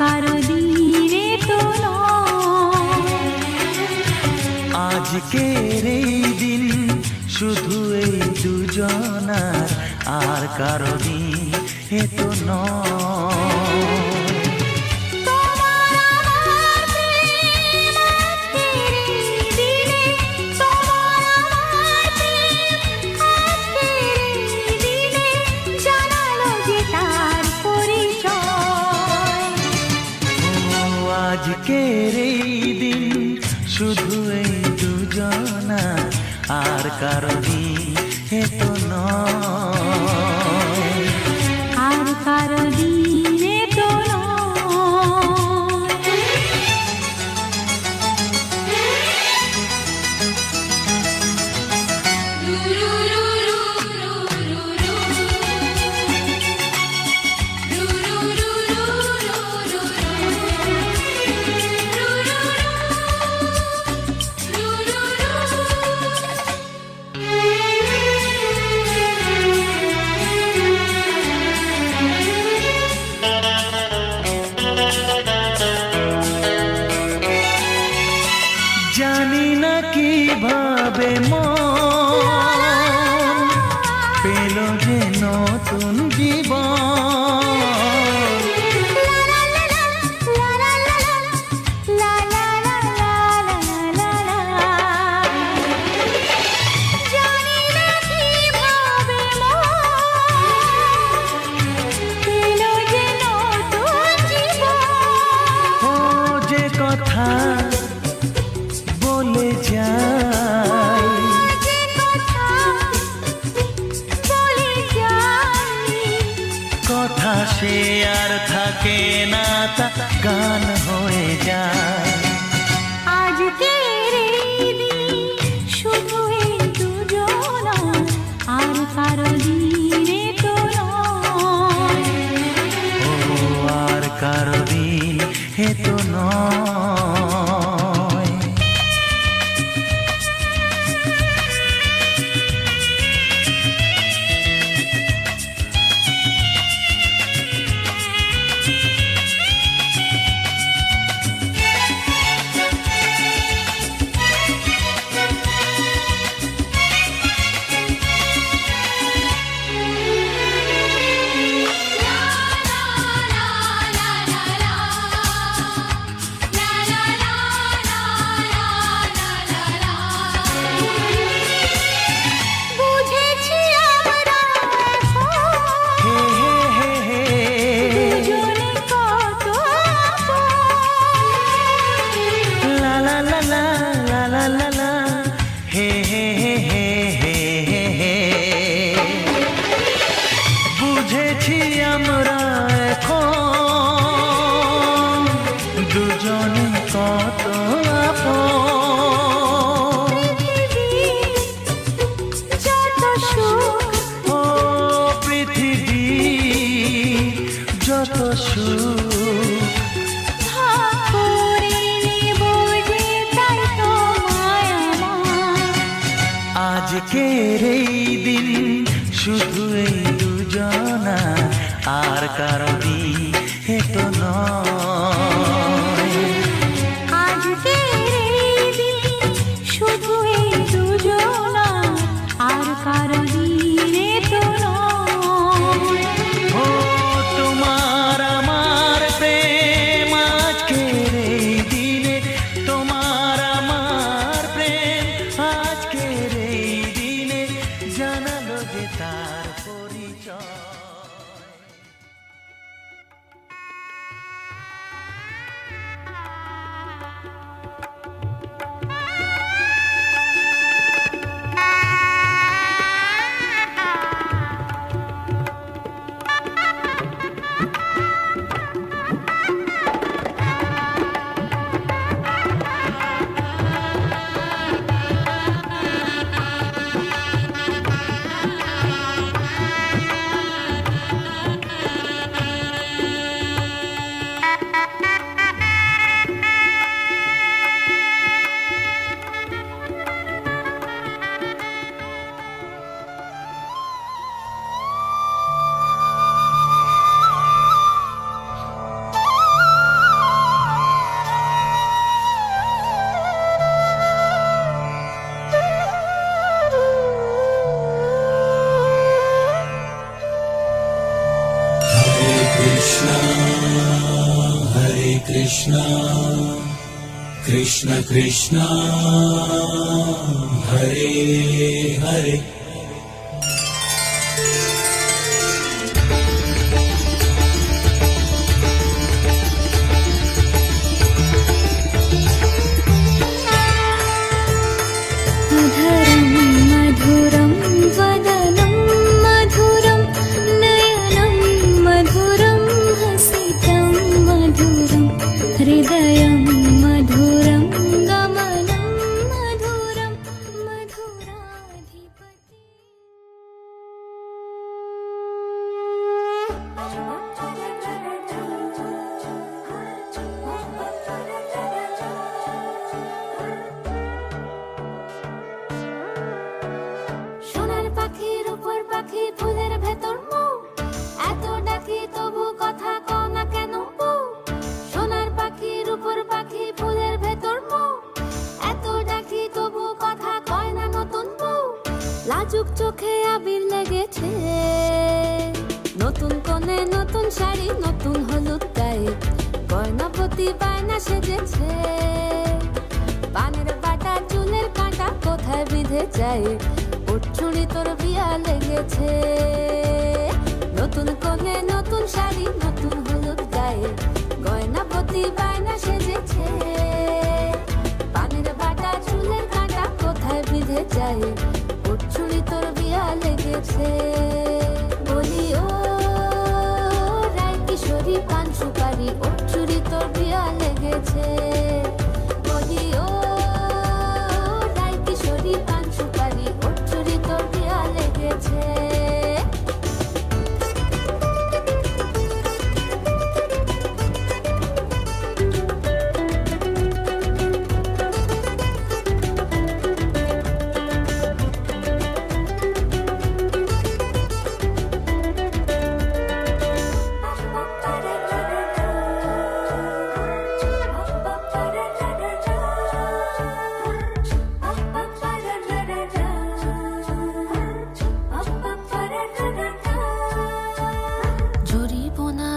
কারো দিনে তো আজকের এই দিন শুধু এই দুজনার, আর কারো দিন এ তো নয়। আজকের এই দিন শুধু এই দুজনা, আর কারো দিন এ তো নয়, আর কারো দিনে তো জানি না কিভাবে মন পেল যে নতুন জীবন। ও যে কথা বলে যাই, কথা সে আর থাকে না, তা গান হয়ে যায়। আজকের এই দিন শুধু এই দুজনা, আর কারো দিনে তো নয়, ও আর কারো দিন এ তো নয়। বুঝেছি আমরা এখন দুজনে কত আপন। ও পৃথিবী যত সুখ আজকের এই দিন শুধু এই দুজনা, আর কারো দিন এ তো নয়। আজকের এই দিন শুধু এই দুজনা, আর কারো দিনে তো নয়। ও তোমার আমার প্রেম আজকের এই দিনে, তোমার আমার প্রেম আজকের এই দিনে জানালো যে তার পরিচয়। Krishna Krishna Krishna Hare Hare अधरं मधुरं वदनं मधुरं नयनं मधुरं हसितं मधुरं हृदयं मधुरं गमनं मधुरं সোনার পাখির উপর পাখি ফুলের ভেতর মৌ এত ডাকি তবু কথা কও না কেন বউ সোনার পাখির উপর পাখি ফুলের ভেতর মৌ এত ডাকি তবু কথা কয় না নতুন বউ লাজুক চোখে আবির লেগেছে নতুন কোণে নতুন শাড়ি নতুন হলুদ গায়ে গয়নাপতি বায়না সেজেছে পানের বাটা চুলের কাঁটা কোথায় বিঁধে যায় উঠছুড়ি তোর বিয়া লেগেছে নতুন কোণে নতুন শাড়ি নতুন হলুদ গায়ে গয়নাপতি বায়না সেজেছে পানের বাটা চুলের কাঁটা কোথায় বিঁধে যায় উঠছুড়ি তোর বিয়া লেগেছে বলি ও রায় কিশোরী পান সুপারি উঠছুড়ি তোর বিয়া লেগেছে বলি ও রায় কিশোরী পান সুপারি উঠছুড়ি তোর বিয়া লেগেছে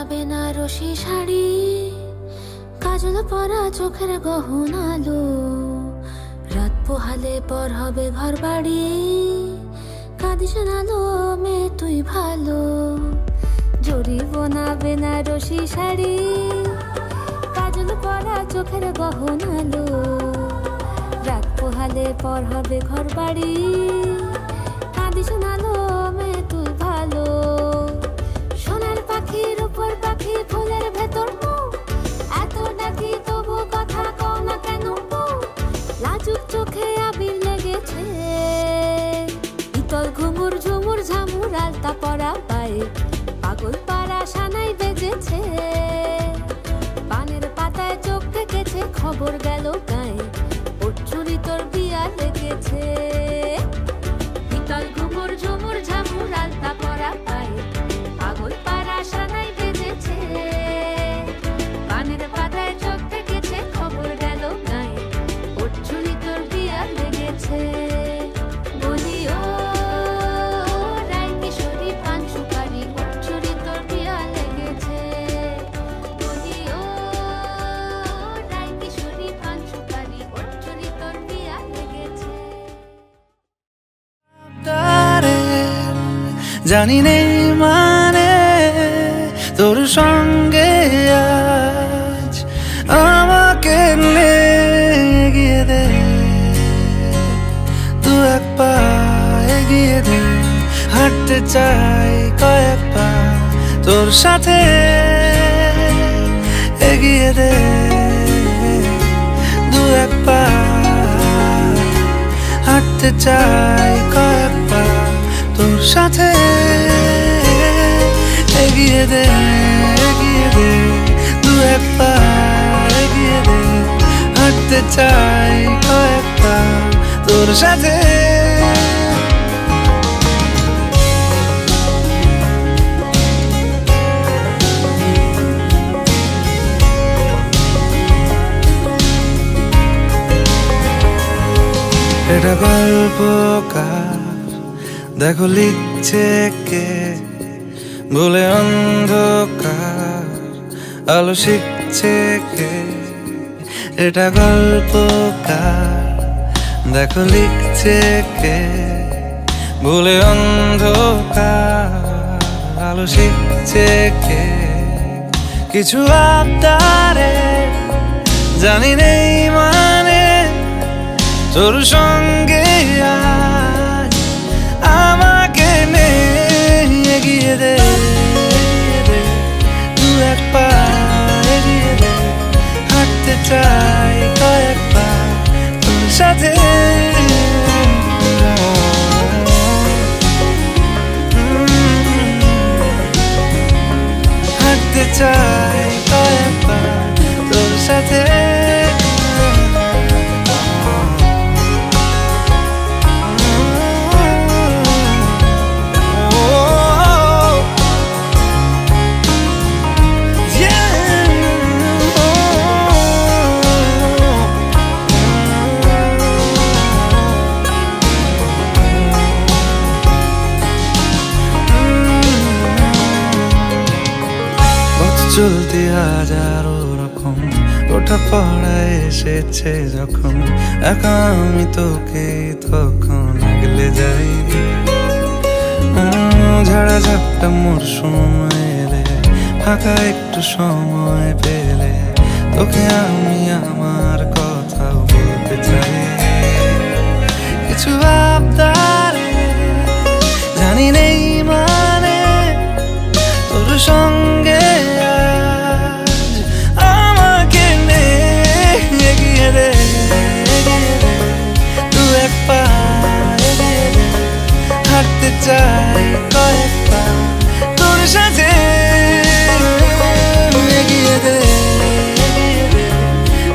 বেনারসি শাড়ি কাজল পরা চোখের গহনালো রাত পোহালে পর হবে ঘর বাড়ি কাঁদিস নালো মেয়ে তুই ভালো জরিবোনা বেনারসি শাড়ি কাজল পরা চোখের গহনালো রাত পোহালে পর হবে ঘর বাড়ি কাঁদিস নালো মেয়ে তুই ভালো সোনার পাখির উপর পাখি ফুলের ভেতর মৌ এত ডাকি তবু কথা কও না কেন বউ লাজুক চোখে আবির লেগেছে ইতল ঘুমুর ঝুমুর ঝামুর আলতা পরা পায়ে পাগল পাড়া সানাই বেজেছে পানের পাতায় চোখ থেকেছে খবর গেল গায়ে উঠছুরি তোর বিয়া লেগেছে ইতল ঘুমুর ঝুমুর ঝামুর আলতা পরা পায়ে পাগল পাড়া সানাই বেজেছে পানের পাতায় চোখ থেকেছে খবর গেল গায়ে উঠছুরি তোর বিয়া লেগেছে বলি ও রায় কিশোরী পান সুপারি উঠছুরি তোর বিয়া লেগেছে বলি ও রায় কিশোরী পান সুপারি উঠছুরি তোর বিয়া লেগেছে জানি নেই মানে তোর সঙ্গে আজ আমাকে এগিয়ে দে দু এক পা এগিয়ে দে হাঁটতে চাই কয়েক পা তোর সাথে এগিয়ে দে দু এক পা হাঁটতে চাই কয়েক পা তোর সাথে এগিয়ে দে দু এক পা এগিয়ে দে হাঁটতে চাই কয়েক পা তোর সাথে এটা গল্পকার দেখো লিখছে কে বলে অন্ধকার আলো শিখতে লিখছে কে? এটা গল্পকার, দেখো লিখছে কে? ভুলে অন্ধকার আলো শিখছে কে? কিছু আবদারে জানি নেই মানে, তোর সঙ্গে আজ আমাকে নে এগিয়ে দে, দু এক পা এগিয়ে দে, হাঁটতে চাই কয়েক পা তোর সাথে। হাঁটতে চাই কয়েক পা তোর সাথে। চলতি হাজারো রকম ওঠা পড়া এসেছে যখন, একা আমি তোকে তখন আগলে যাই। ঝাড়া ঝাপটা মরশুম এলে, ফাঁকা একটু সময় পেলে তোকে আমি আমার কথাও বলতে চাই। কিছু আবদারে জানি নেই মানে, তোর সঙ্গে হাঁটতে চাই কয়েক পা তোর সাথে। এগিয়ে দে,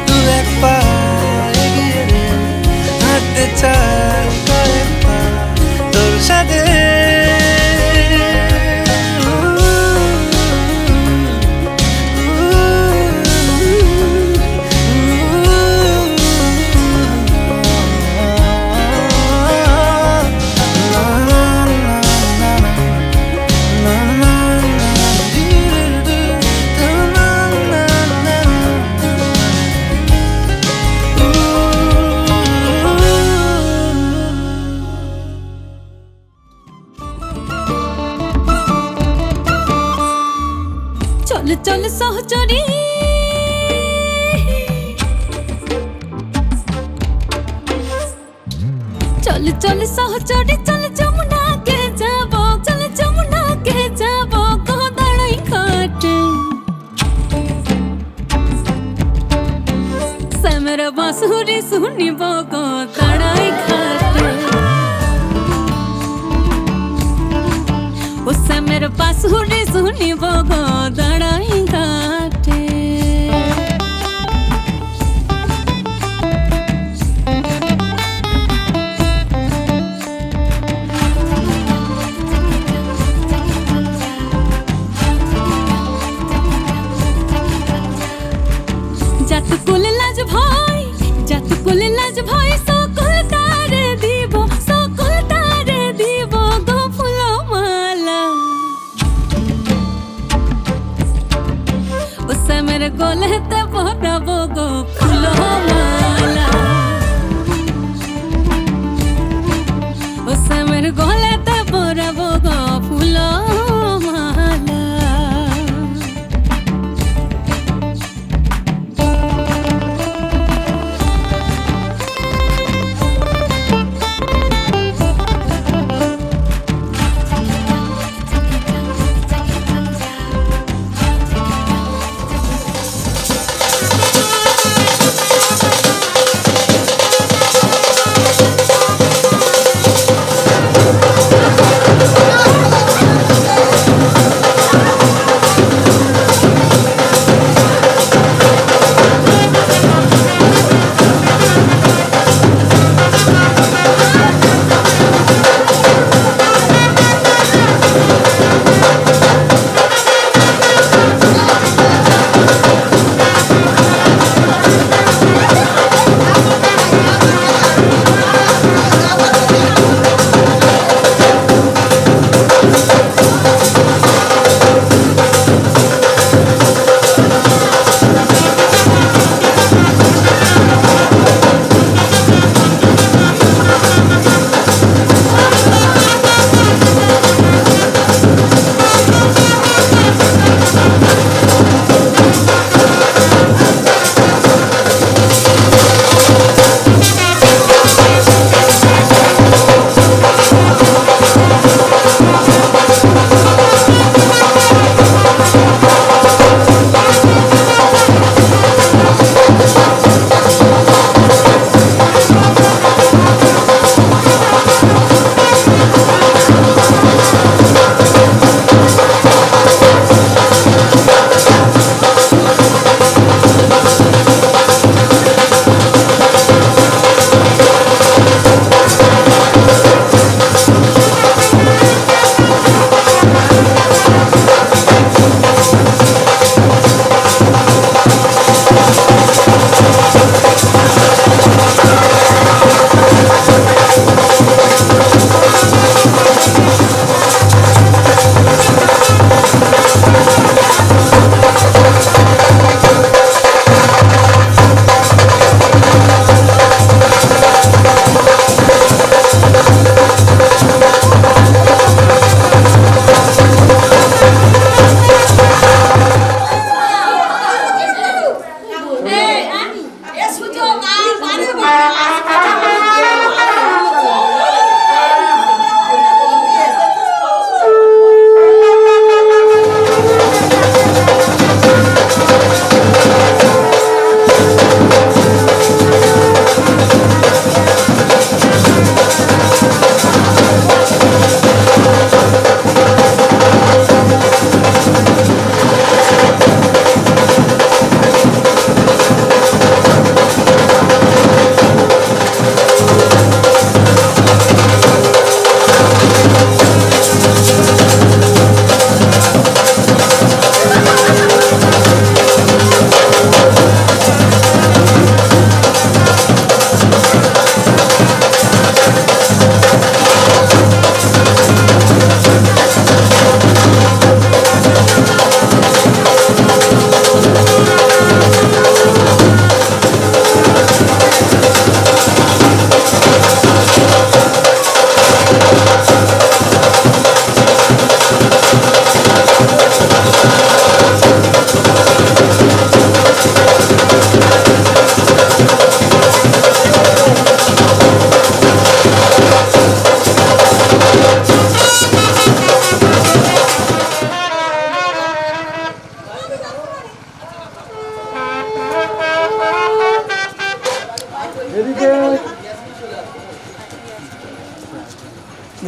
দু এক পা এগিয়ে দে, হাঁটতে চাই কয়েক পা তোর সাথে। চলে চলে সহচরী, চলে চলে সহচরী, চলে যমুনাকে যাব, চলে যমুনাকে যাব গো দাঁড়াই ঘাটে। শ্যামের বাঁশুরি শুনিব গো দাঁড়াই ঘাটে। ও শ্যামের বাঁশুরি শুনিব গো দাঁড়াই ঘাটে। জাতকুল লাজ ভয়, জাতকুল লাজ ভয়, সকল তারে দিব, সকল তারে দিব গো ফুলমালা। ও শ্যামের গলেতে পরাবো গো ফুলমালা। ও শ্যামের গলেতে পরাবো গো ফুলমালা।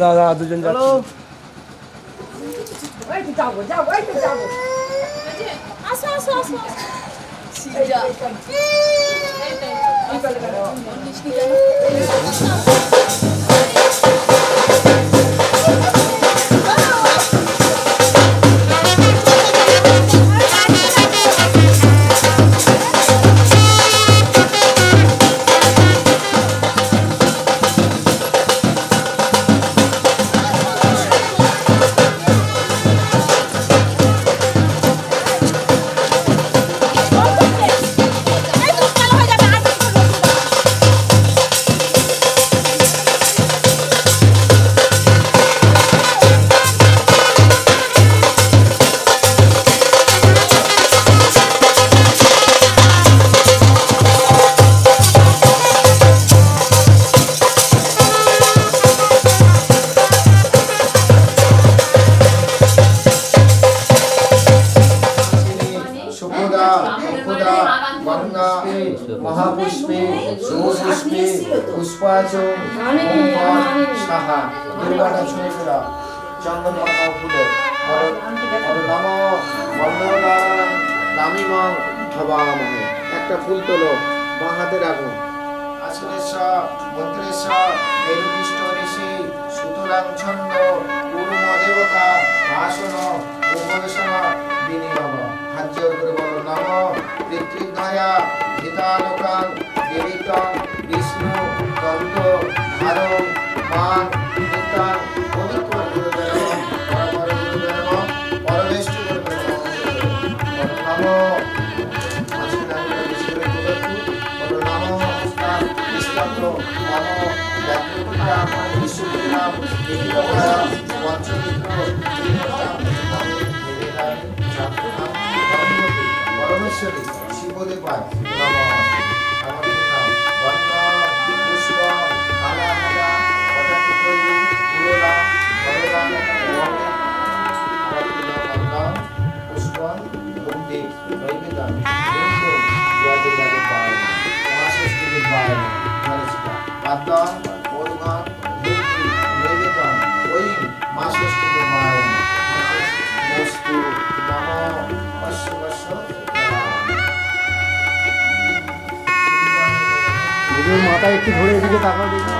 দাদা দুজন যাচ্ছে আসো আসো আসো সুখদা মুখদা গঙ্গা মহাপুষ্পে সুপুষ্পে পুষ্পাচ সাহা দুর্গাটা ছুঁয়েছিলাম চন্দন পাতা ফুলে নম বন্দনারায়ণ নামিমং ভবামহে একটা ফুল তোলো বাঁ হাতে রাখো আসনেশ্বর মন্ত্রেশ্বর মেরুদৃষ্ট ঋষি সুতরাং ছন্দ গুরুম দেবতা ভাষণ উপবেশন বিনিয়োগ হাত জোর করে বলো নম পৃথিবীদয়া হিতালোকান দেবিতং বিষ্ণু দন্ত ধারণ মান নিতান পবিত্র গুরুদেব পরমর গুরুদেব পরমেষ্টি গুরুদেব নম পরমেশ্বরী শিবদেব নম আমার নাম বন্দনা পুষ্প আলা আলা পটাকি করি ফুললা বলরাম গঙ্গা গঙ্গা পুষ্প বন্দি নৈবেদন কিন্তু জয়দেব লাগে পায় মহাষষ্ঠীকে পায় মানসিকা পাতন ওরগান দুটি নৈবেদন ওই মহাষষ্ঠীকে পায় বস্তু নম অশ্বশ্ব নিজের মাথা একটু ধরে এদিকে তাকাও দেখি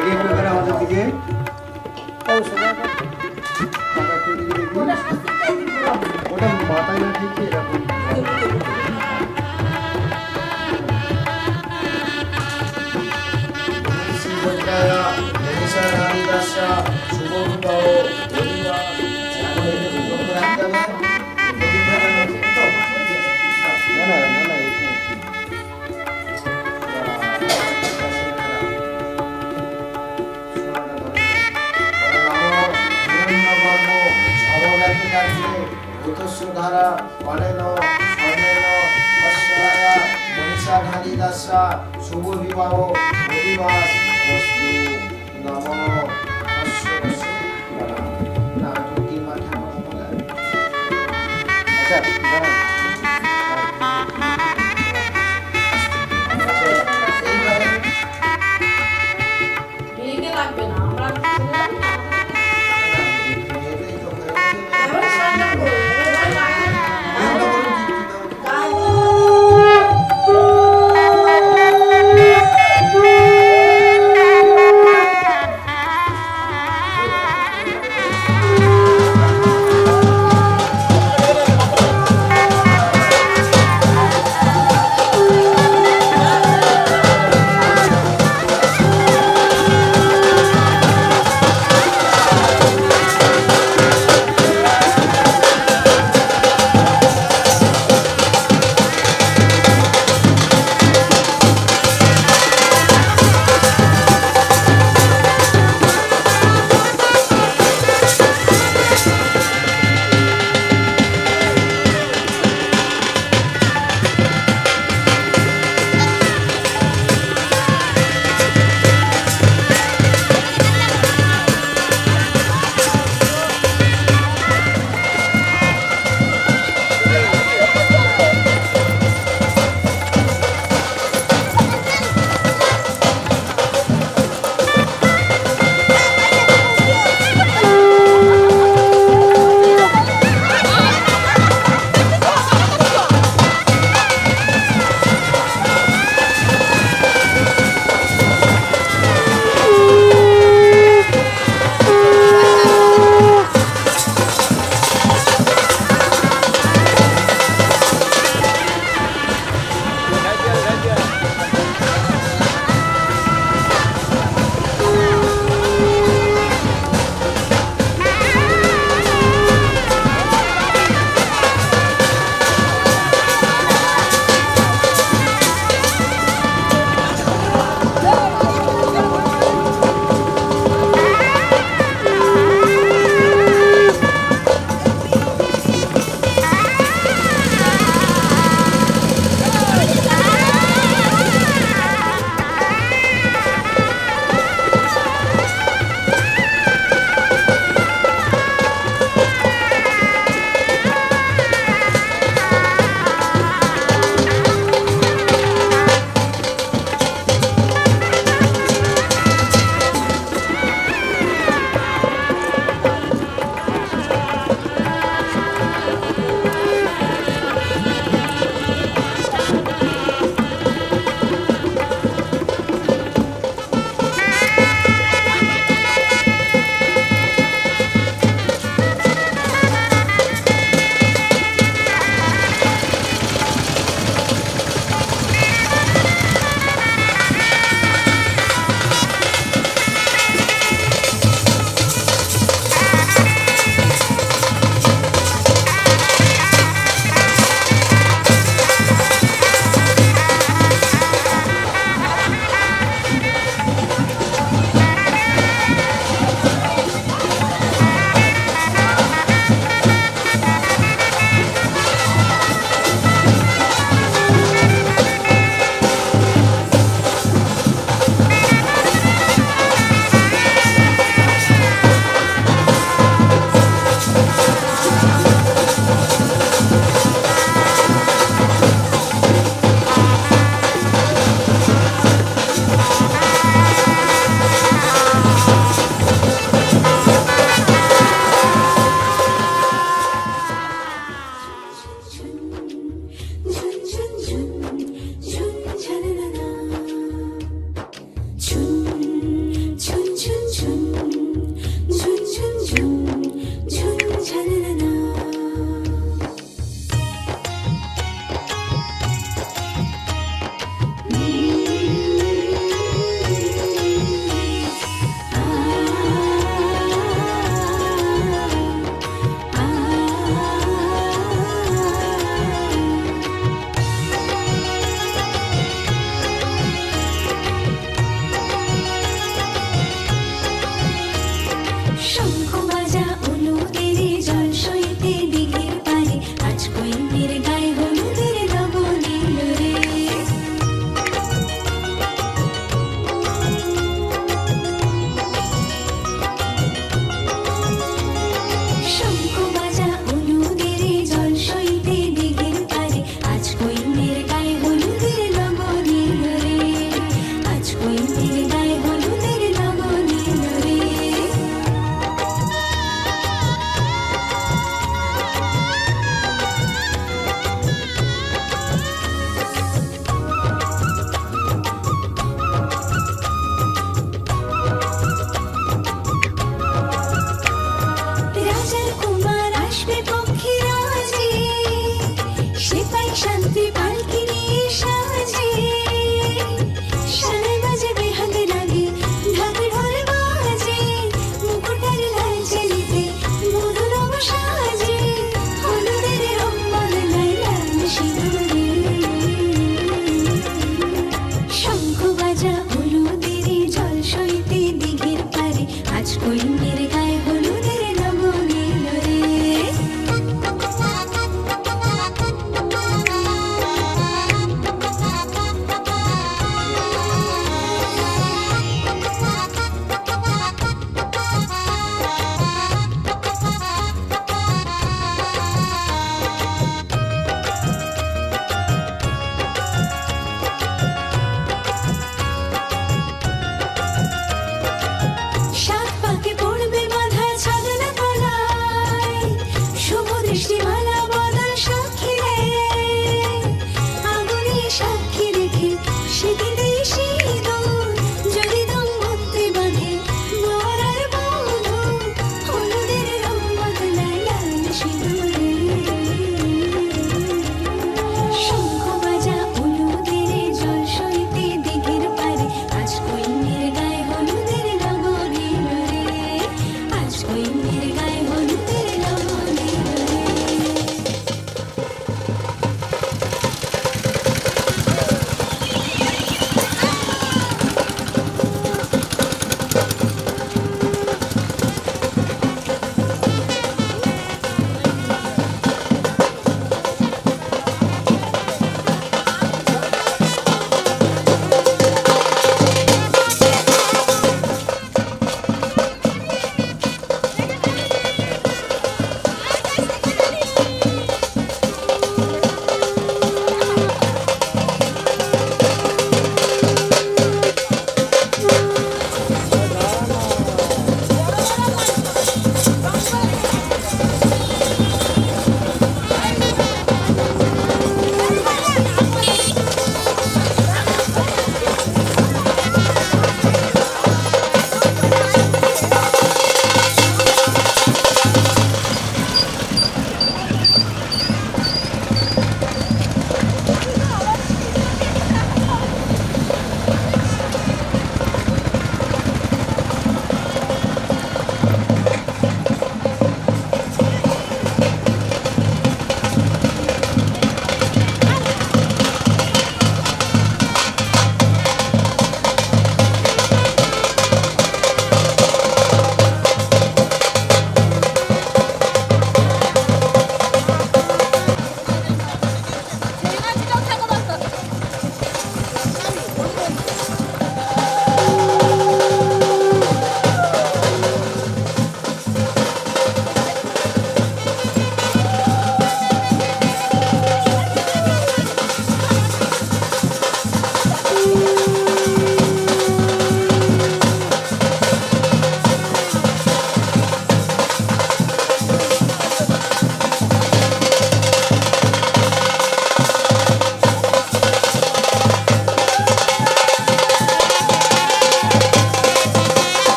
দিকে একটু করে আমাদের দিকে ওটা মাথায় না ঠিক এরকম ধারা অনেন অনেন অশ্বরায়া মনীষা ধারী দাসা শুভ বিবাহ অধিবাস বস্তু নম অশ্বরস না কি মাথা বলে আচ্ছা দাঁড়াও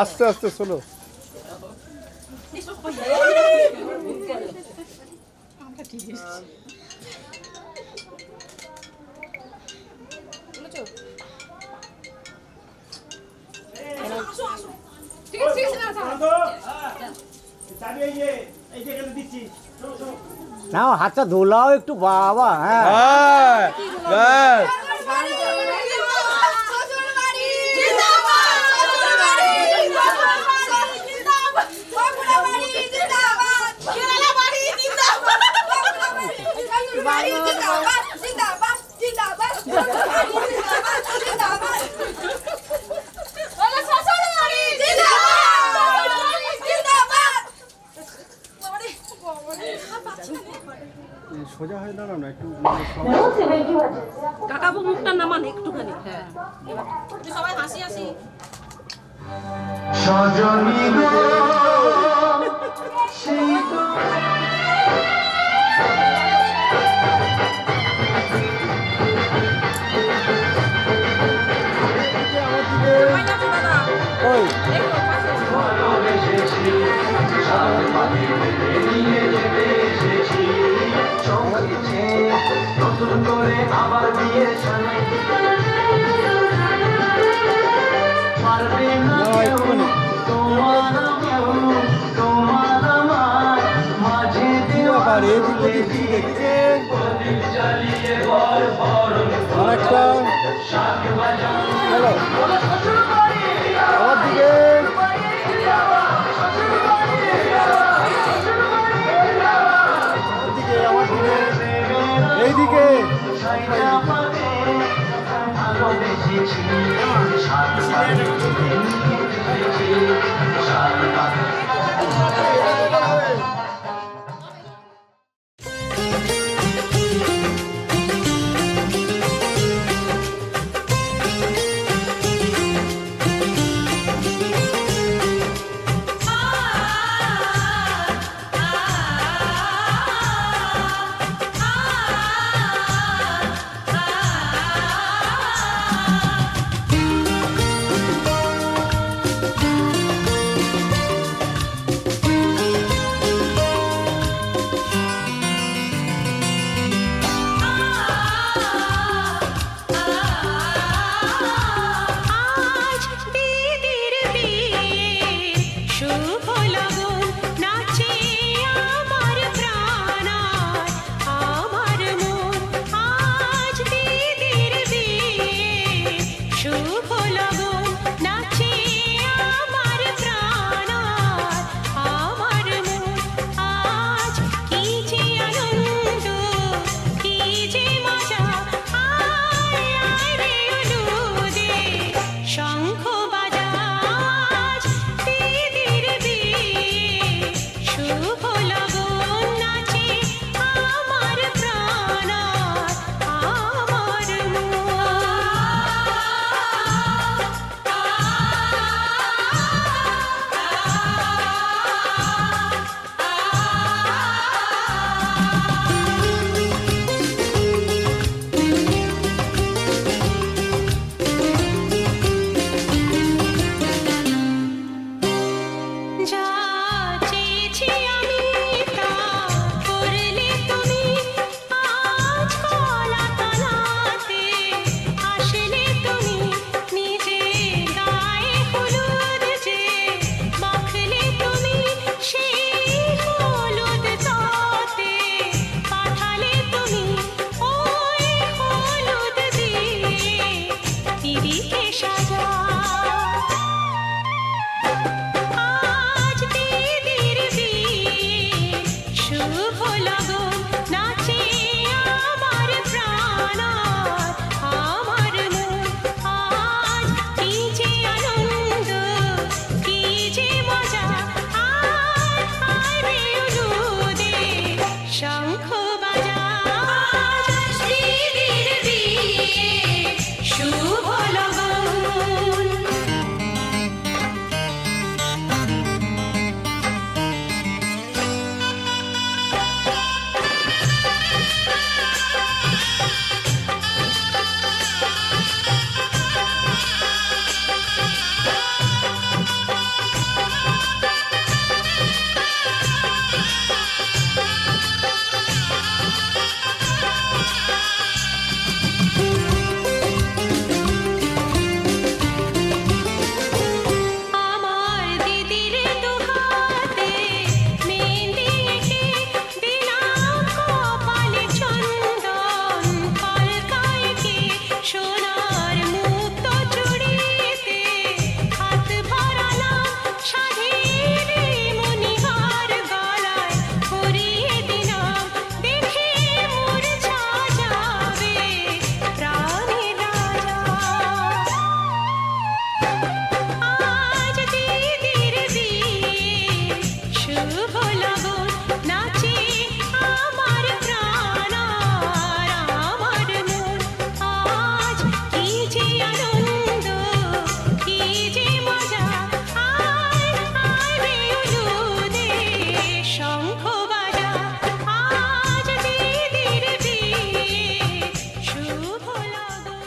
আস্তে আস্তে চলো। নাও হাতটা ধোলাও একটু বাবা। হ্যাঁ হ্যাঁ ব্যাস। সোজা হয়ে দাঁড়াও না একটু। কাকাবু মুখটা নামান একটুখানি। হ্যাঁ সবাই হাসি হাসি। ওই আরেকটা হ্যালো আমার দিকে। আমার দিকে এইদিকে। শুভ লগন নাচে আমার প্রাণ আর আমার মন আজ কি যে আনন্দ কি যে মজা আয় আয় রে উলুদে শঙ্খ বাজা আজ দিদির বিয়ে শুভ লগন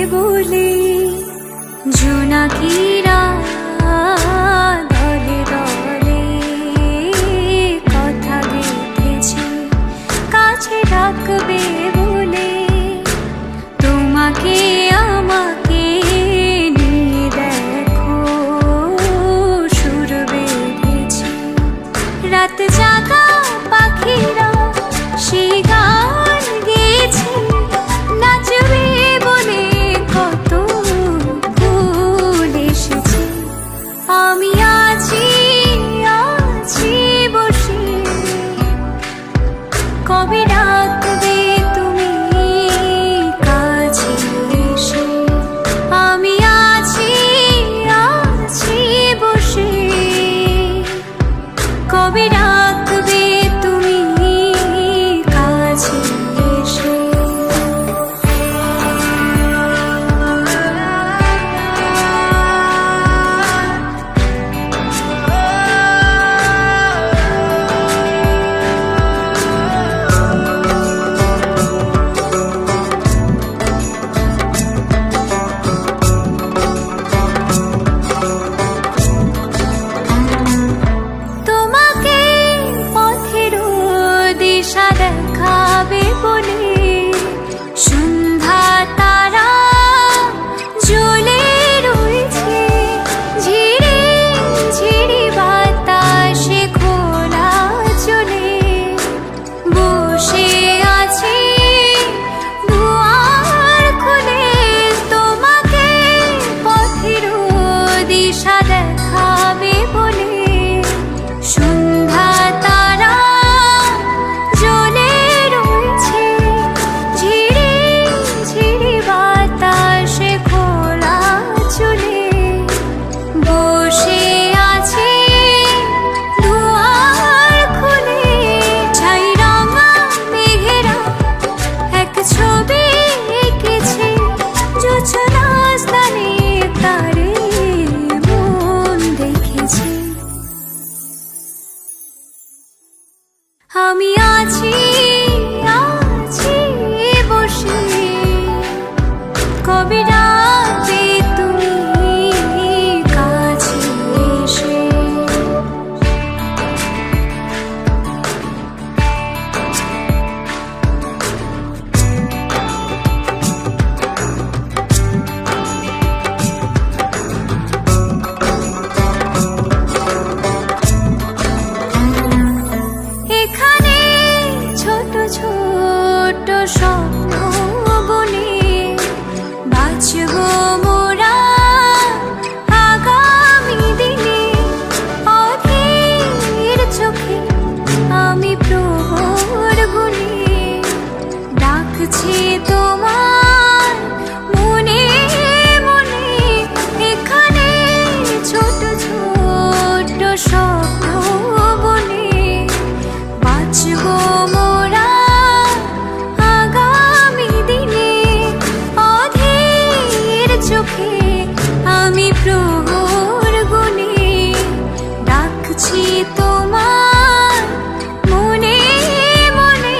বলে জোনাকিরা দলে দলে কথা গেঁথেছে কাছে ডাকবে বলে তোমাকে আমাকে নিয়ে দেখো সুর বেঁধেছে রাত জাগা পাখিরা সেই গান গেয়েছে নাচবে বলে কত ফুল এসেছে আমি আছি আছি বসে কবে ডাকবে তুমি কাছে এসে আমি আছি আছি বসে কবে ডাকবে তুমি কাছে এসে তোমাকে পথের দিশা দেখাবে বলে সন্ধ্যা তারা জ্বলে রয়েছে ঝিরি ঝিরি বাতাসে খোলা চলে বসে আছে দুয়ার খুলে তোমাকে পথের দিশা দেখাবে বলে সন্ধ্যা তারা জ্বলে রয়েছে ঝিরি ঝিরি বাতাসে খোলা চলে বসে আছে দুয়ার খুলে ছাই রঙা মেঘেরা এক ছবি এঁকেছে জোছনা স্থানে তারে মন দেখেছে আমি আছি আছি বসে কবে ডাকবে তুমি কাছে এসে এখানে ছোট ছোট স্বপ্ন বনে বাঁচব মোরা আগামী দিনে অধীর চোখে আমি প্রহর গুনে ডাকছি তোমার মনে মনে এখানে ছোট ছোট স্বপ্ন বনে বাঁচব মোরা আগামী দিনে অধীর চোখে আমি প্রহর গুনে ডাকছি তোমার মনে মনে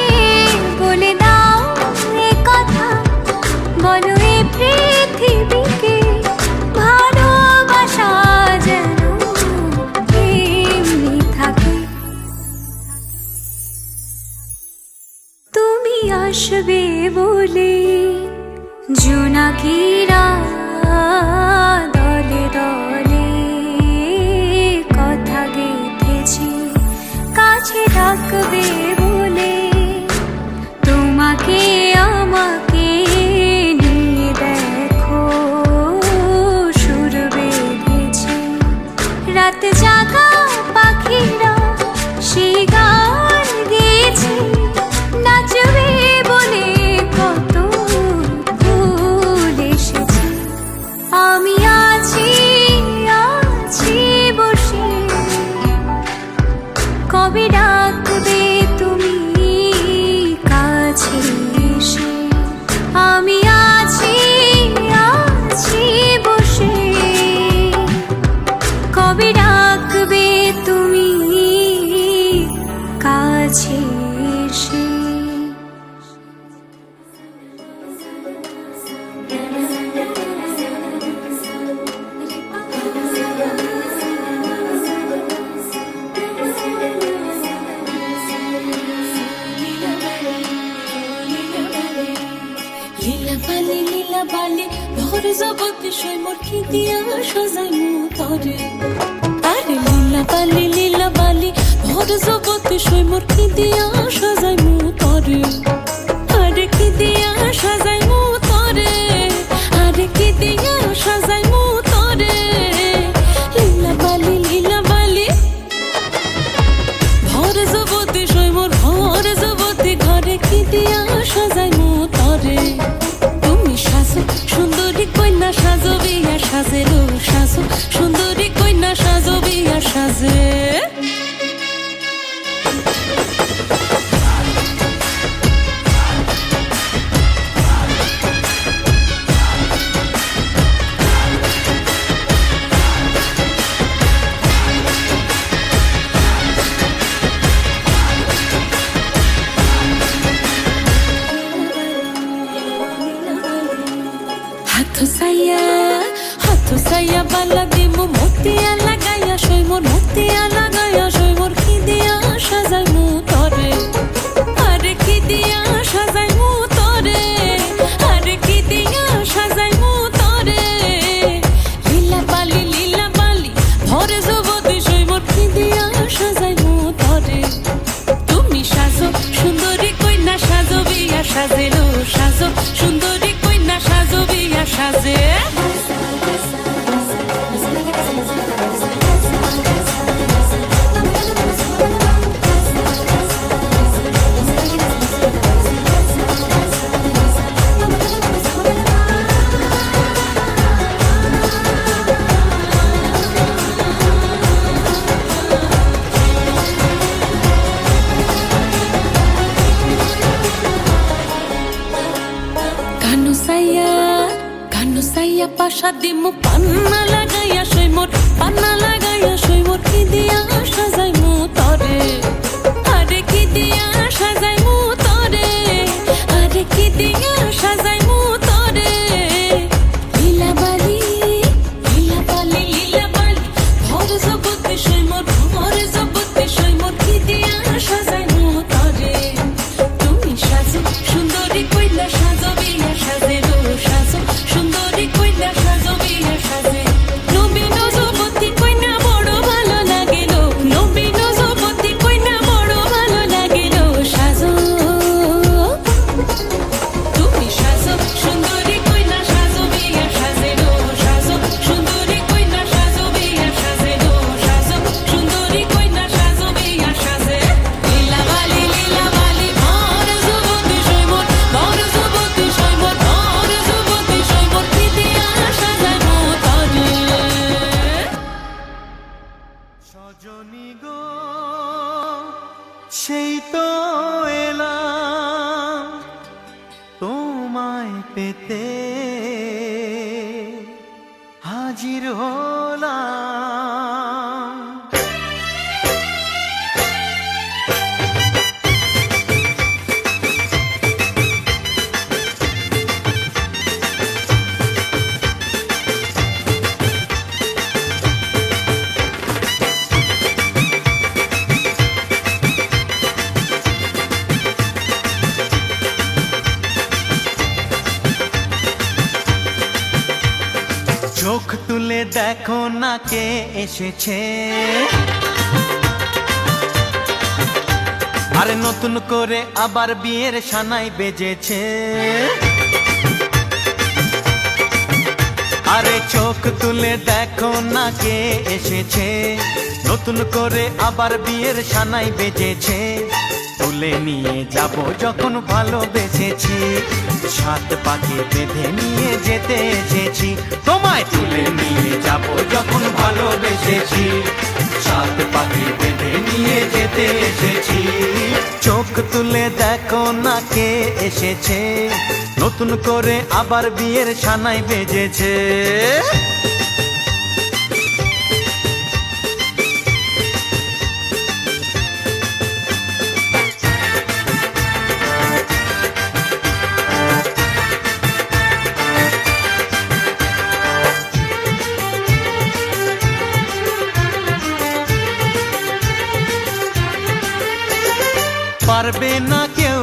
বলে দাও এ কথা বলো এ পৃথিবীকে ভালোবাসা যেন এমনি থাকে তুমি আসবে বলে জোনাকিরা দলে দলে কথা গেঁথেছে কাছে ডাকবে বলে তোমাকে আমাকে নিয়ে দেখো সুর বেঁধেছে রাত জাগা পাখিরা সেই গান গেয়েছে নাচবে বলে কত ফুল এসেছে আমি আছি আছি বসে কবে ডাকবে লীলা বালি ভর জগতে সই মোর কি দিয়া সাজাই মু তরে আরে লীলা বালি ভর জগতে সই মোর কি দিয়া সাজাই মু তরে আরে কি দিয়া সাজাই মু তরে আরে কি দিয়া সাজাই মু তরে লীলা বালি ভর জগতে সই মোর ভর জগতে ঘরে কি দিয়া সাজাই মু তরে তুমি সাজো সুন্দরী কন্যা সাজো বিয়া সাজে লো সাজো সুন্দরী কন্যা সাজো বিয়া সাজে হাত সাইয়া বালা দিমু মতিয়া লাগাইয়া সই মোর মতিয়া লাগাইয়া সই মোর কি দিয়া সাজাই মু তরে আরে কি দিয়া সাজাই মু তরে আরে কি দিয়া সাজাই মু তরে লীলা বালি ভরে জগতে সই মোর কি দিয়া সাজাই মু তরে তুমি সাজো সুন্দরী কন্যা সাজো বিয়া সাজেলো সাজো সুন্দরী কন্যা সাজো বিয়া সাজে কানু সাইয়া পাশা দিমু পান্না লাগাইয়া সই মোর পান্না লাগাইয়া সই মোর কি দিয়া সাজাই মু তরে আরে কি দিয়া সাজাই মু তরে আরে কি দিয়া সাজাই মু তরে লীলা বালি ভর জগতে সই মোর ভর জগতে সই মোর কি দিয়া সাজাই মু তরে তুমি সাজো সুন্দরী কইলা সাজো বিয়া সাজে লো সাজো সুন্দরী কইলা সাজো বিয়া সাজে নবীন জগতি কইনা বড় ভালো লাগিল নবীন জগতি কইনা বড় ভালো লাগিল সাজো তুমি সাজো সুন্দরী কইনা সাজো বিয়া সাজে লো সাজো সুন্দরী কইনা সাজো বিয়া সাজে লো সাজো সুন্দরী কইনা সাজো বিয়া সাজে লীলা বালি ভর জগতে সই মোর ভর জগতে সই মোর ভর জগতে সই মোর কি দিয়া সাজাই মু তরে সজনী গো সেই তো এলাম তোমায় পেতে হাজির হলাম চোখ তুলে দেখো না কে এসেছে আরে নতুন করে আবার বিয়ের সানাই বেজেছে আরে চোখ তুলে দেখো না কে এসেছে নতুন করে আবার বিয়ের সানাই বেজেছে তুলে নিয়ে যাব যখন ভালোবেসেছি সাত পাকে বেঁধে নিয়ে যেতে এসেছি তোমায় তুলে নিয়ে যাব যখন ভালোবেসেছি সাত পাকে বেঁধে নিয়ে যেতে এসেছি চোখ তুলে দেখো না কে এসেছে নতুন করে আবার বিয়ের সানাই বেজেছে পারবে না কেউ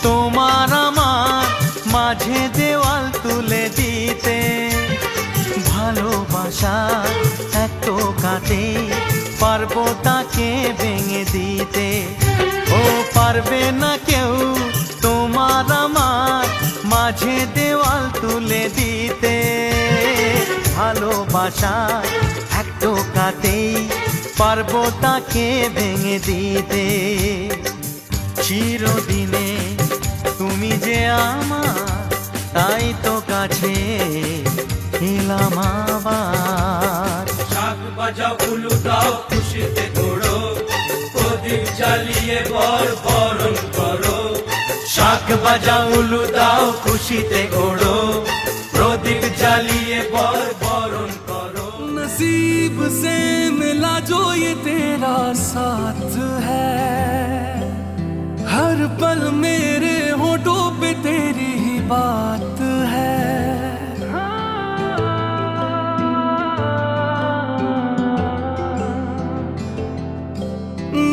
তোমার আমার মাঝে কাতেই পারবো তাকে ভেঙে দিতে। ও পারবে না কেউ তোমার আমার মাঝে দেওয়াল তুলে দিতে। ভালোবাসা এক টোকাতেই পারবো তাকে ভেঙে দিতে। চিরদিনে তুমি যে আমার, তাই তো কাছে এলাম আবার। শাক বাজাও উলু দাও খুশিতে ঘোড়ো, প্রদীপ জ্বালিয়ে বরণ করো। শাক বাজাও উলু দাও খুশিতে ওড়ো, প্রদীপ জ্বালিয়ে বরণ করো। नसीब से मिला जो ये तेरा साथ है, हर पल मेरे होठों पे तेरी ही बात है।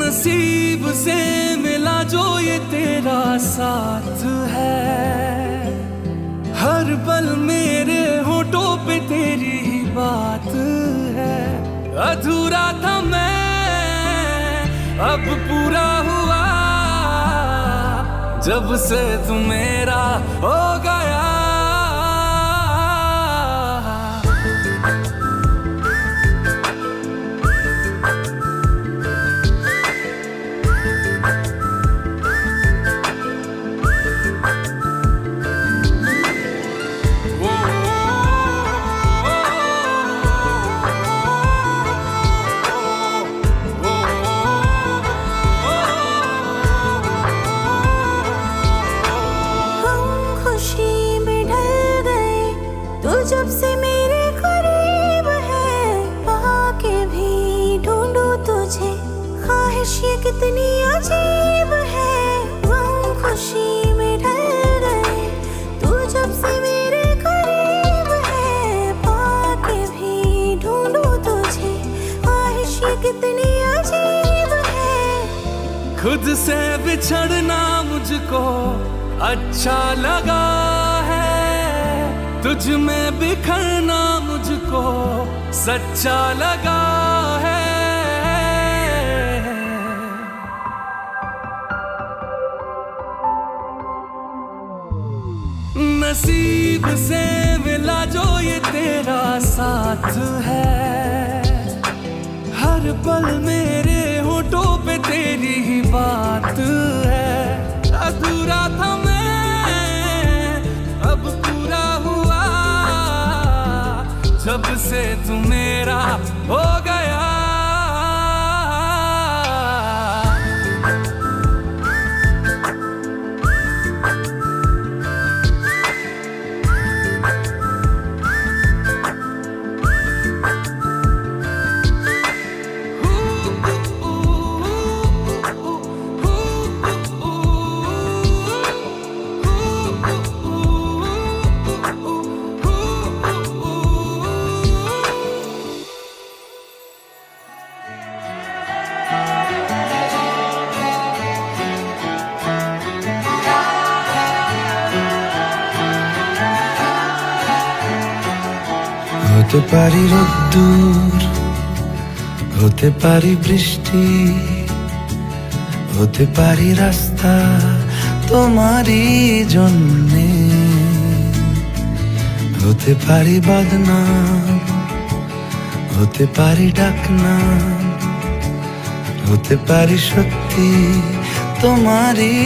नसीब से मिला जो ये तेरा साथ है, हर पल मेरे होठों पे तेरी ही बात है। अधूरा था मैं अब पूरा हुआ, जब से तू मेरा हो गया। जब से मेरे करीब है, पाके भी ढूंढूं तुझे, ख्वाहिश ये कितनी अजीब है। हम खुशी में ढल गए, तू जब से मेरे करीब है, पाके भी ढूंढूं तुझे, ख्वाहिश ये कितनी अजीब है। खुद से बिछड़ना मुझको अच्छा लगा है, तुझ में बिखरना मुझको सच्चा लगा है। नसीब से मिला जो ये तेरा साथ है, हर पल मेरे होठों पे तेरी ही बात है। अधूरा था मैं अब पूरा हुआ, जब से तू मेरा हो गया। হতে পারি রোদ্দুর, হতে পারি বৃষ্টি, হতে পারি রাস্তা তোমারই জন্যে, হতে পারি বদনাম, হতে পারি ডাকনাম, হতে পারি সত্যি তোমারই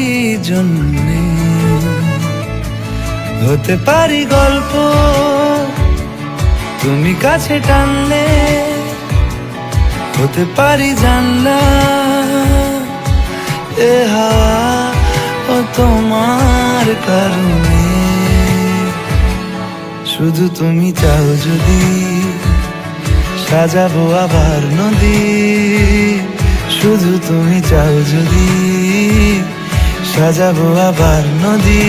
জন্যে, হতে পারি গল্প তুমি কাছে টানলে, হতে পারি জানলা এ হাওয়া ও তোমার কারণে। শুধু তুমি চাও যদি সাজাবো আবার নদী, শুধু তুমি চাও যদি সাজাবো আবার নদী।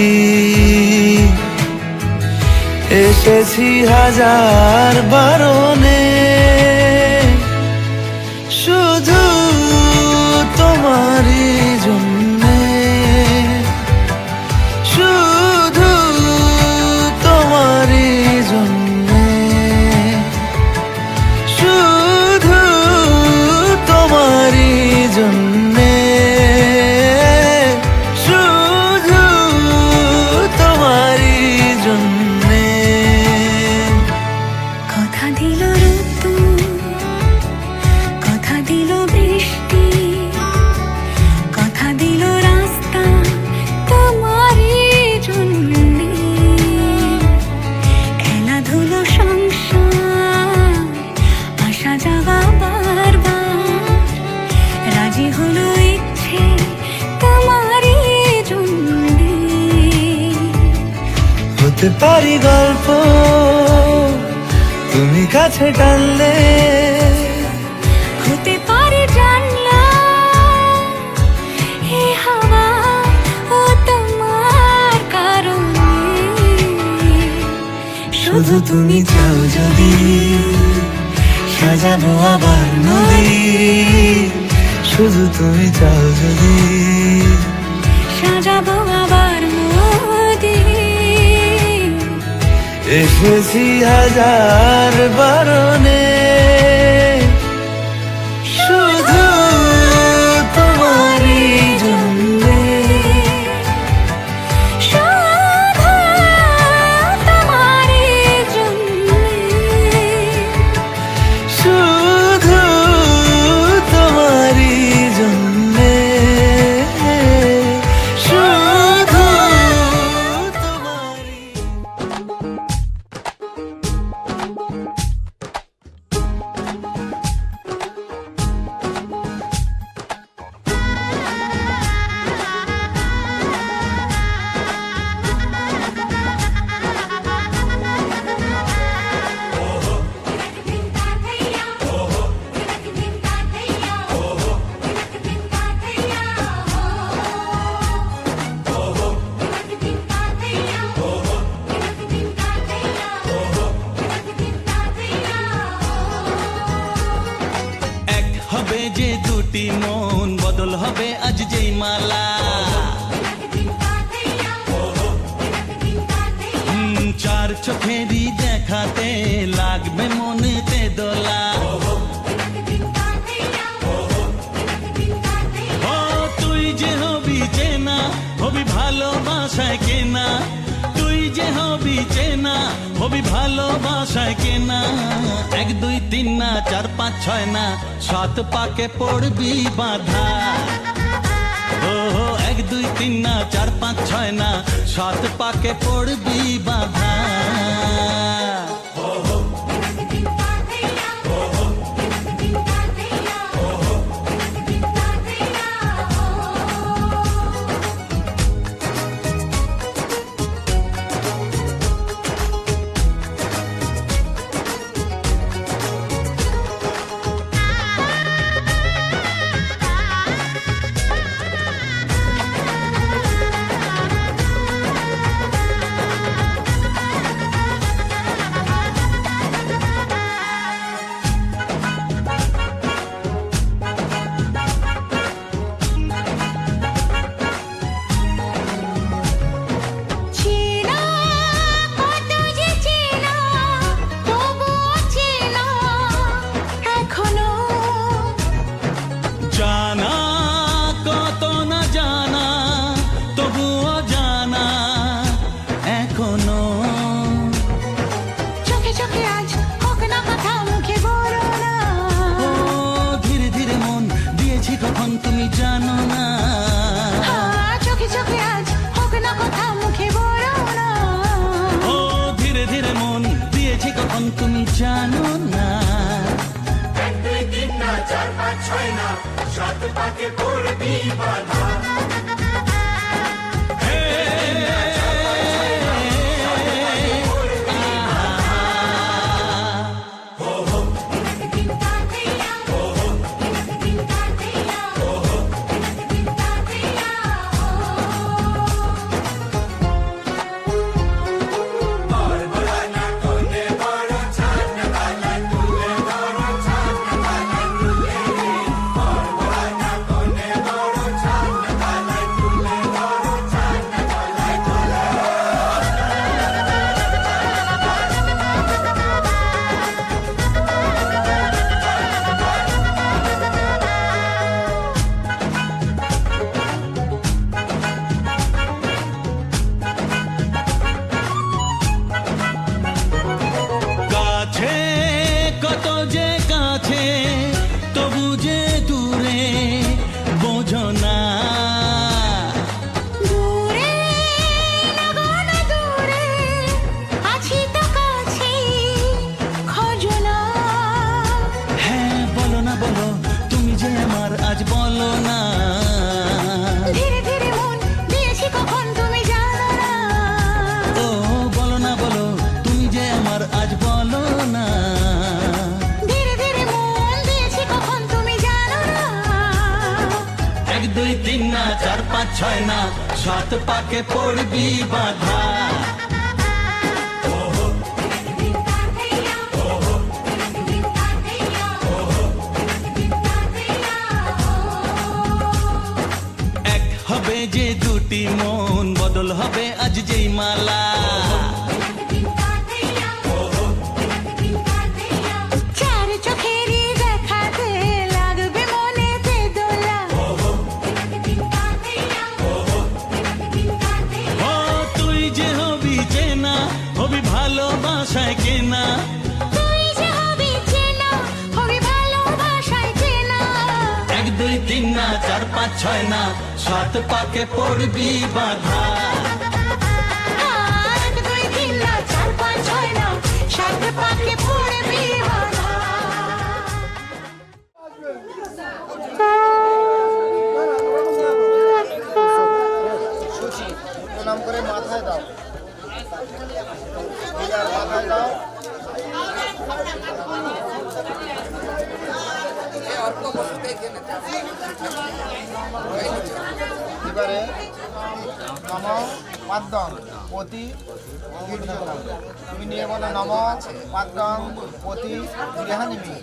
এসেছি হাজার বারণে, শুধু তোমারই জন্যে, শুধু তোমারই জন্যে, শুধু হতে পারি গল্প তুমি কাছে টানলে, হতে পারে জানলা এ হাওয়া ও তোমার কারণে। শুধু তুমি চাও যদি সাজাবো আবার নদী, শুধু তুমি চাও যদি সাজাবো আবার নদী। এসেছি হাজার বারণে, শুধু তোমারই জন্যে, শুধু তোমারই জন্যে, শুধু তোমারই জন্যে, শুধু তোমারই। এক হবে যে দুটি মন, বদল হবে আজ যেই মালা। চার চোখেরই দেখাতে লাগবে মনেতে দোলা। ও তুই যে হবি চেনা, হবি ভালোবাসায় কেনা, তুই যে হবি চেনা, হবি ভালোবাসায় কেনা। 1 2 3 না 4 5 6 না 7 পাকে পড়বি বাধা। ও 1 2 3 না 4 5 6 না 7 পাকে পড়বি বাধা। চেনা কত যে চেনা, তবুও চেনা এখনো। জানা কত না জানা, তবুও জানা এখনো। চোখে চোখে আজ হোক না কথা, মুখে বলো না। ও ধীরে ধীরে মন দিয়েছি কখন তুমি জানো না। চোখে চোখে আজ হোক না কথা, মুখে বলো না। ও ধীরে ধীরে মন দিয়েছি কখন তুমি জানো না। 1 2 3 না 4 5 6 না 7 পাকে পড়বি বাধা। ছয় না, 7 পাকে পড়বি বাধা। এক হবে যে দুটি মন, বদল হবে আজ যেই মালা। চার চোখেরই দেখাতে লাগবে মনেতে দোলা। ও তুই যে হবি চেনা, হবি ভালোবাসায় কেনা। তুই যে হবি চেনা, হবি ভালোবাসায় চেনা। 1 2 3 না, 4 5 6 না, 7 পাকে পড়বি বাধা। 1 2 3 না, 4 5 6 না, 7 পাকে পড়বি বাধা। সুচি প্রণাম করে মাথায় দাও, আর মাথায় দাও। এবারে নম পাদ্যং পতি কীর্তনম। তুমি নিয়ে বলো নম পাদ্যং পতি গৃহানিমি।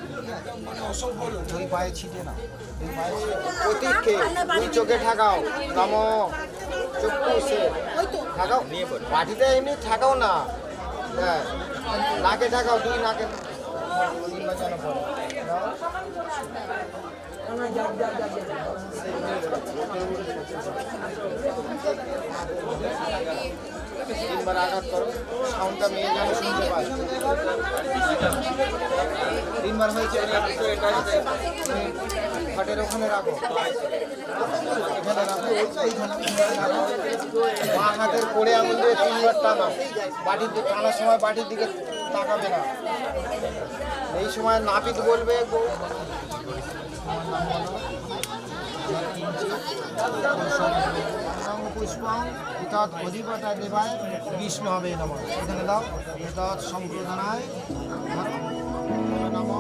দুই পায়ে ছিটে না, দুই পায়ে পতিকে দুই চোখে ঠাকাও। নম চক্ষু সে ঠাকাও, পাটিতে এমনি ঠাকাও না, হ্যাঁ নাকে ঠাকাও, দুই নাকে নির্বাচন করো। তিনবার আঘাত করো, সাউন্ডটা মেয়ে যেন শুনতে পায়। তিনবার হয়েছে, খাটের ওখানে রাখো, এখানে রাখো, এইখানে রাখো। বাঁ হাতের কোড়ে আঙুল দিয়ে 3বার টানাও। বাটির দিকে টানার সময় বাটির দিকে তাকাবে না। এই সময় নাপিত বলবে পুষ্পং এতৎ অধিপতা দেবায় বিষ্ণু হবে নম। এখানে দাও, এতৎ সম্প্রদানায় নম।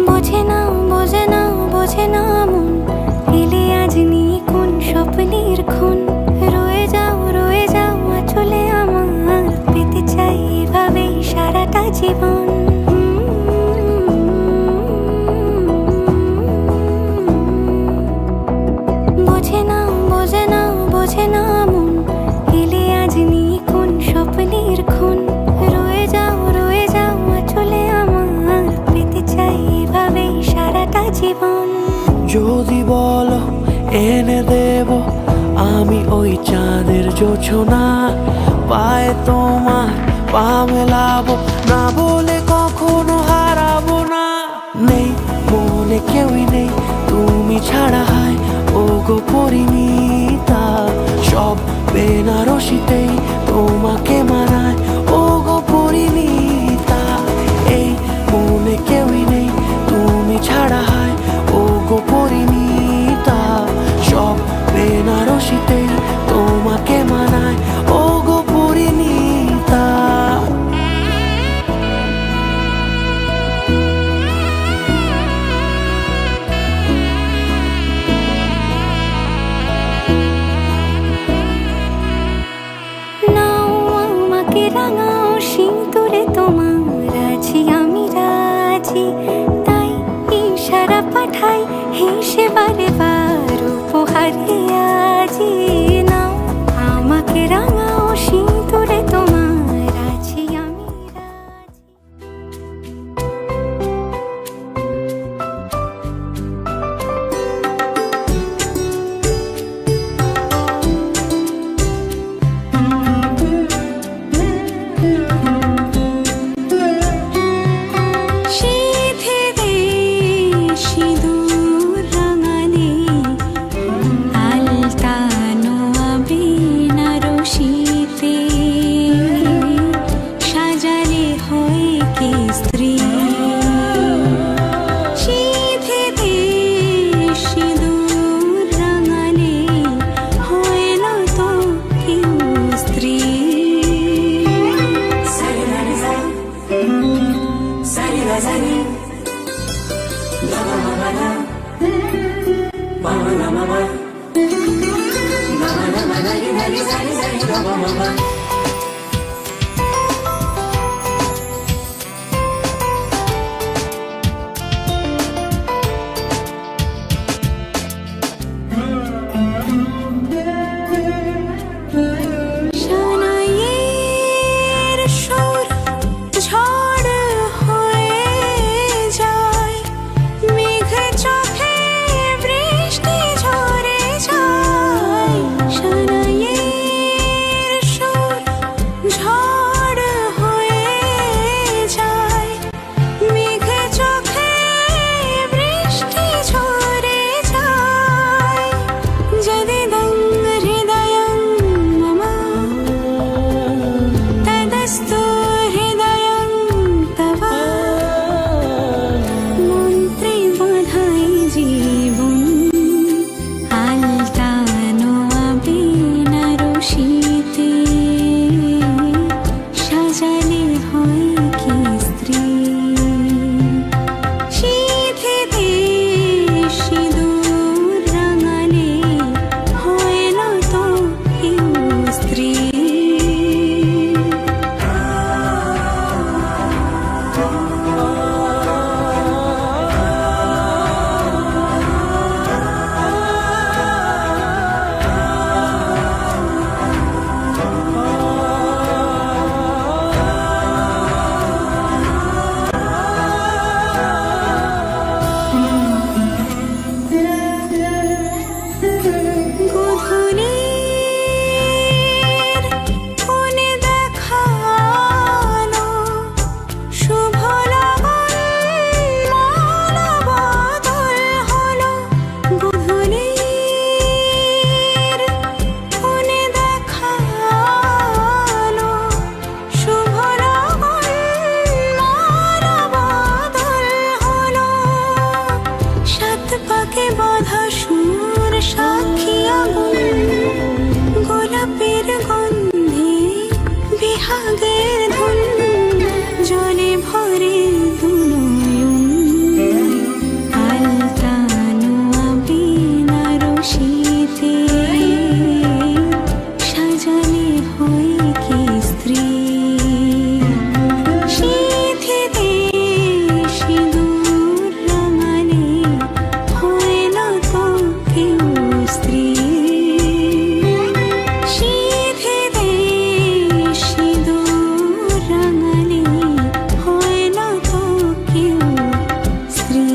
বোঝে না বোঝে না বোঝে না মন, এলে আজ নিয়ে কোন স্বপ্নের খুন। রয়ে যাও আঁচলে আমার, পেতে চাই এভাবেই সারাটা জীবন। বোঝে না বোঝে না বোঝে না মন, এলে আজ নিয়ে কোন স্বপ্নের খুন। রয়ে যাও আঁচলে আমার, পেতে চাই এভাবেই সারাটা জীবন। যদি বলো এনে দেব আমি ওই চাঁদের জোছনা, পায়ে তোমার পা মেলাবো, না বলে কখনো হারাবো না। নেই মনে কেউই নেই তুমি ছাড়া, হায় ও গো পরিণীতা। সব বেনারসিতেই তোমাকে মানায় ও গো পরিণীতা। এই মনে কেউই নেই তুমি ছাড়া, হায় ও গো পরিণীতা। সব বেনারসিতেই তোমাকে মানায় ও গো পরিণীতা। নাও আমাকে রাঙাও সিঁদুরে তোমার, আছি আমি রাজি। তাই ইশারা পাঠাই হেসে বারে বার উপহারে আজি। নাও আমাকে রাঙাও সিঁদুরে তোমার, আছি আমি রাজি। সিধে দে সিঁদুর রাঙানে, আলতা সানাইয়ের সুর ঝড় হয়ে যায়, মেঘ চোখে বৃষ্টি ঝরে যায়। সানাইয়ের সুর ঝড় হয়ে যায়, মেঘ চোখে বৃষ্টি ঝরে যায়। যদিদং হৃদয়ং মম তদস্তু হৃদয়ং তব, মন্ত্রে বাঁধাই জীবন আলতানো আবিনা রশিতে, সাজালে হয় কি স্ত্রী। সিঁথিতে সিঁদুর রাঙালে হয় না তো কেউ স্ত্রী। গধূলির কোণে দেখানো শুভ লগন মালা বদল হলো। গধূলির কোণে দেখানো শুভ লগন মালা বদল হলো। সাত পাকে বাঁধা সুর সাক্ষী আগুন, গোলাপের গন্ধে বিহাগের ধুন, জলে ভরে দুনয়ন আলতানো আবিনা রশিতে, সাজালে হয় কি স্ত্রী। সিঁথিতে সিঁদুর রাঙালে হয় না তো কেউ স্ত্রী। সিঁথিতে সিঁদুর রাঙালে হয় না তো কেউ স্ত্রী।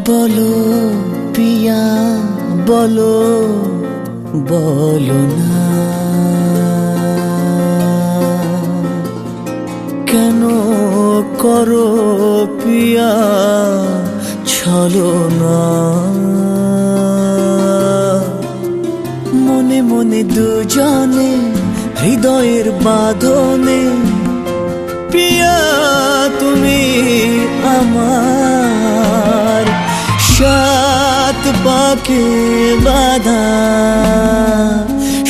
বলো পিয়া বলো, বলো না কেন করো পিয়া ছলনা। মনে মনে দুজনে হৃদয়ের বাঁধনে, পিয়া তুমি আমার সাত পাকে বাঁধা,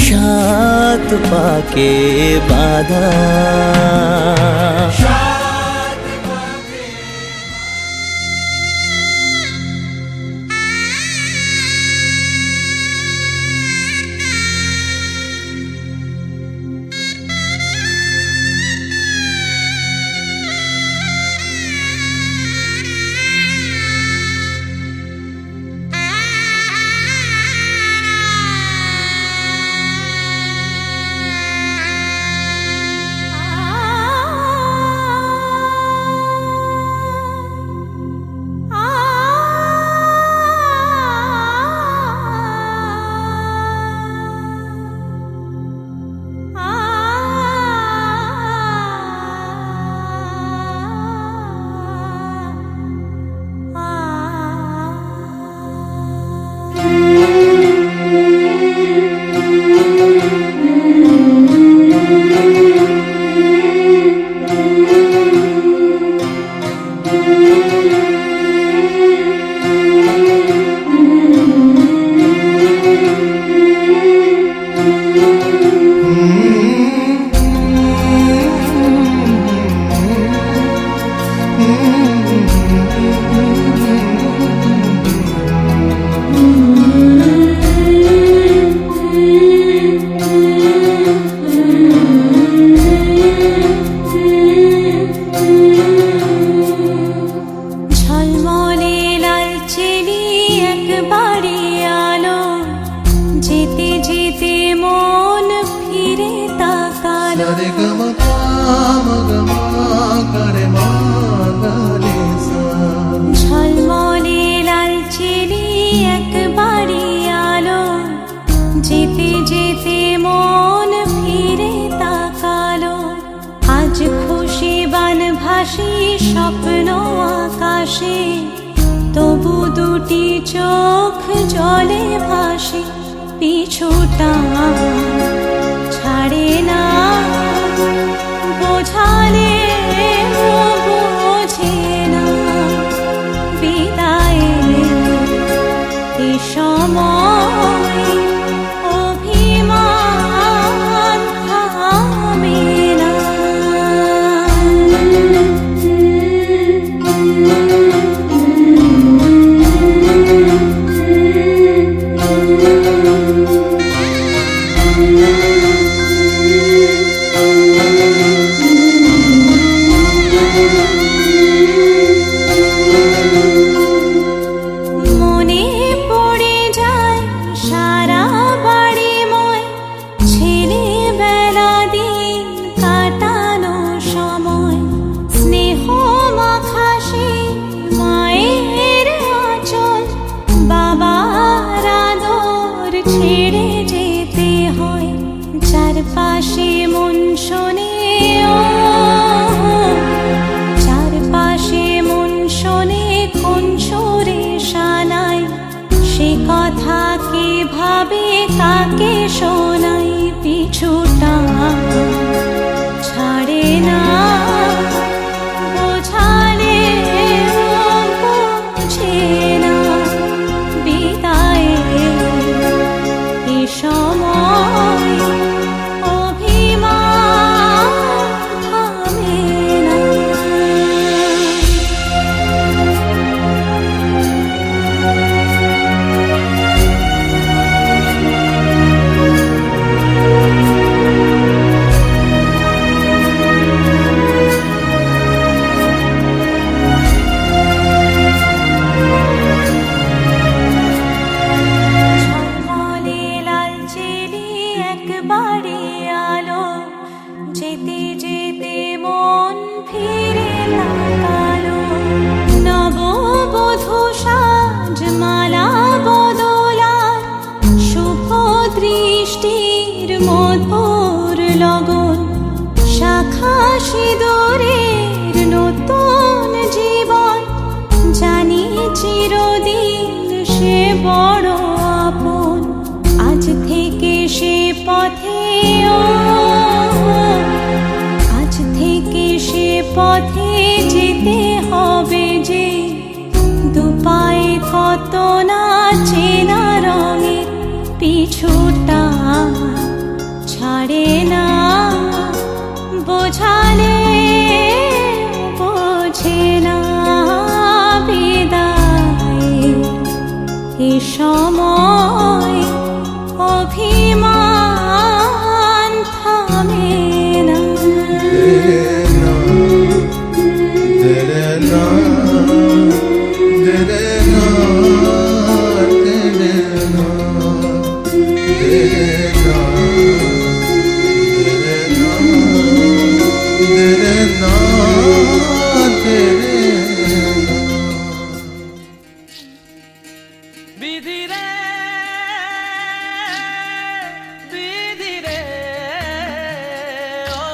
সাত পাকে বাঁধা। ঝলমলে লাল চেলি একবারে আলো, যেতে যেতে মন ফিরে তাকালো। ঝলমলে লাল চেলি একবারে আলো, যেতে যেতে মন ফিরে তাকালো। আজ খুশি বান ভাসি স্বপ্ন আকাশে, তবু দুটি চোখ জলে ভাসে। পিছুটা ছাড়ে না, বোঝালে বোঝে না। বিদায়ের এ সময় অভিমান থামে না। মনে পড়ে যায় সারা বাড়িময়, ছেলেবেলা দিন কাটানো সময়। স্নেহ মাখা সেই মায়ের আঁচল, বাবার আদর ছেড়ে যেতে হয়। চারপাশে মন শোনে ও, চারপাশে মন শোনে কোন সুরে শানাই। সে কথা কে ভাবে কাকে শোনাই। পিছুটা ছাড়ে না, বোঝালে বোঝে না। বিদায়ের এ সময় অভিমান থামে না। ঝলমলে লাল চেলি একবারে আলো, যেতে যেতে মন ফিরে তাকালো। নববধূ সাজ মালা বদলার, শুভ দৃষ্টির মধুর লগন। শাখা সিঁদুরের নতুন জীবন, জানি চিরদিন সে বড় আপন। আজ থেকে সে পথে ও, আজ থেকে সে পথে যেতে হবে যে। দুপায়ে কত না চেনা রঙের, পিছুটা ছাড়ে না। বোঝালে বোঝে না। বিদায়ের এ সময় অভিমান থামে না। বিধি রে, বিধি রে, ও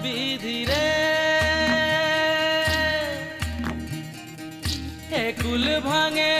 বিধি রে। এ কুল ভাঙে